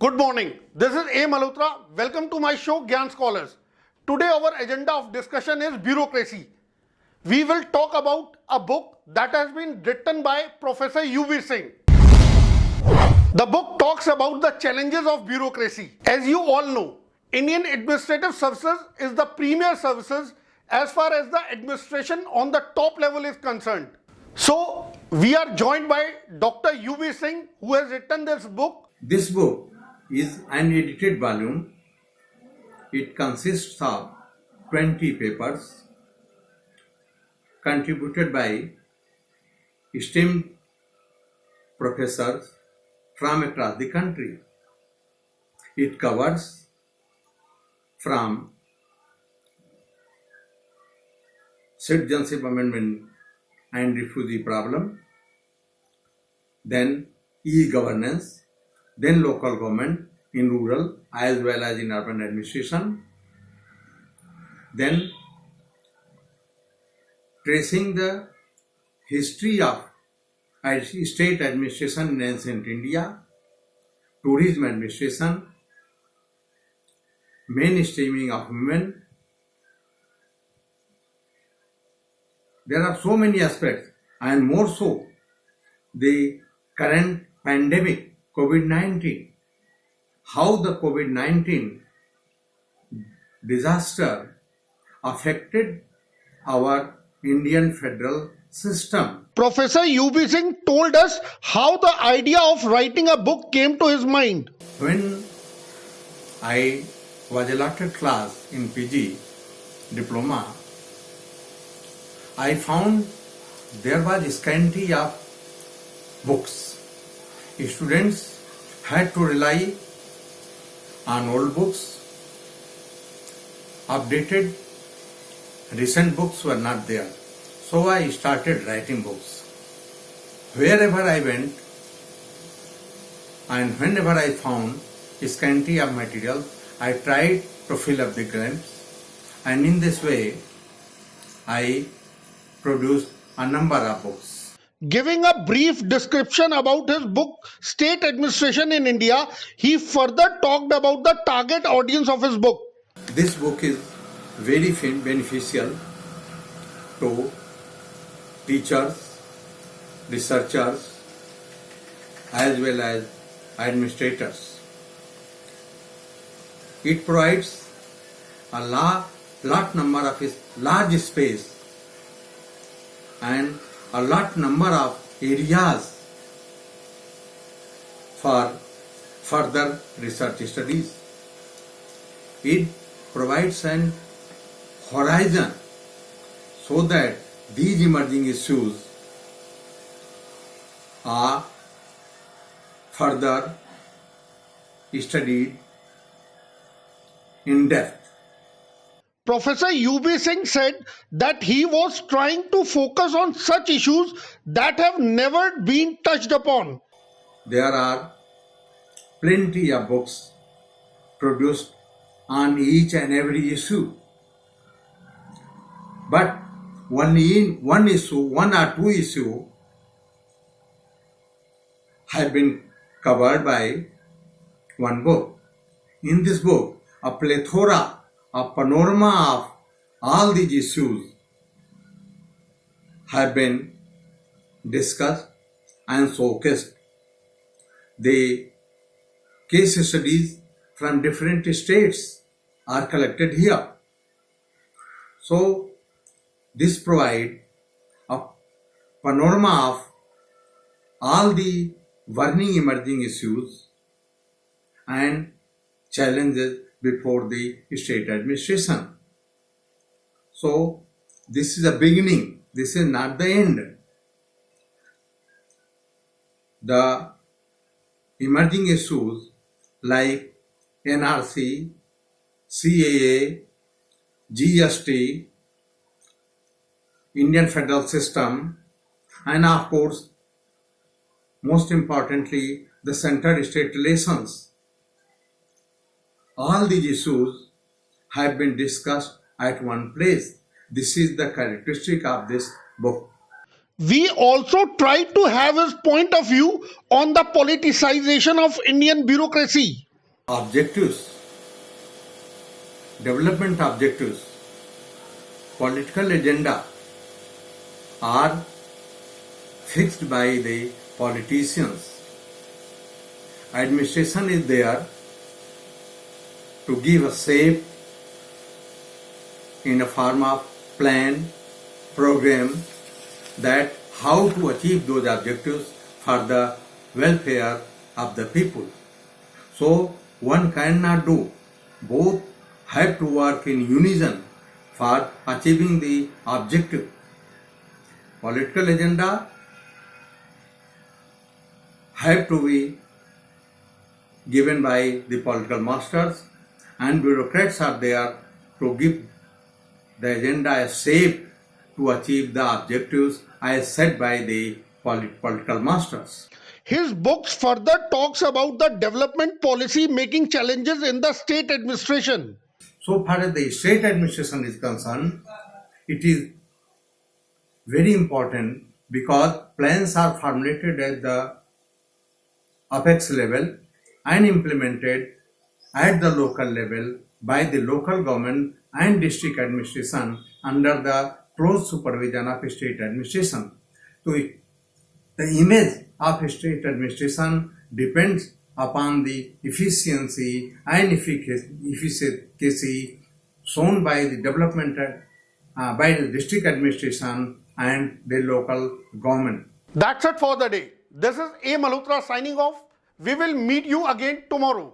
Good morning. This is A. Malhotra. Welcome to my show Gyan Scholars. Today our agenda of discussion is bureaucracy. We will talk about a book that has been written by Professor U.V. Singh. The book talks about the challenges of bureaucracy. As you all know, Indian Administrative Services is the premier services as far as the administration on the top level is concerned. So, we are joined by Dr. U.V. Singh, who has written this book. This book is an edited volume. It consists of 20 papers contributed by esteemed professors from across the country. It covers from Citizenship Amendment and refugee problem, then e-governance, then local government in rural as well as in urban administration, then tracing the history of state administration in ancient India, tourism administration, mainstreaming of women. There are so many aspects, and more so the current pandemic COVID-19, how the COVID-19 disaster affected our Indian federal system. Professor U.V. Singh told us how the idea of writing a book came to his mind. When I was allotted class in PG diploma, I found there was scarcity of books. Students had to rely on old books. Updated, recent books were not there. So I started writing books. Wherever I went and whenever I found scarcity of material, I tried to fill up the gaps, and in this way I produced a number of books. Giving a brief description about his book, State Administration in India, he further talked about the target audience of his book. This book is very beneficial to teachers, researchers, as well as administrators. It provides a large number of large space and a large number of areas for further research studies. It provides an horizon so that these emerging issues are further studied in depth. Professor U.V. Singh said that he was trying to focus on such issues that have never been touched upon. There are plenty of books produced on each and every issue. But only one or two issues have been covered by one book. In this book, a plethora, a panorama of all these issues have been discussed and showcased. The case studies from different states are collected here. So, this provides a panorama of all the burning emerging issues and challenges before the state administration. So, this is a beginning. This is not the end. The emerging issues like NRC, CAA, GST, Indian federal system, and of course, most importantly, the center-state relations. All these issues have been discussed at one place. This is the characteristic of this book. We also tried to have his point of view on the politicization of Indian bureaucracy. objectives, development objectives, political agenda are fixed by the politicians. Administration is there to give a shape in a form of plan, program, that how to achieve those objectives for the welfare of the people. So one cannot do, both have to work in unison for achieving the objective. Political agenda have to be given by the political masters, and bureaucrats are there to give the agenda a shape to achieve the objectives as set by the political masters. His books further talks about the development policy making challenges in the state administration. So far as the state administration is concerned, it is very important because plans are formulated at the apex level and implemented at the local level by the local government and district administration under the close supervision of state administration. So the image of state administration depends upon the efficiency and efficacy shown by the development by the district administration and the local government. That's it for the day. This is A. Malhotra signing off. We will meet you again tomorrow.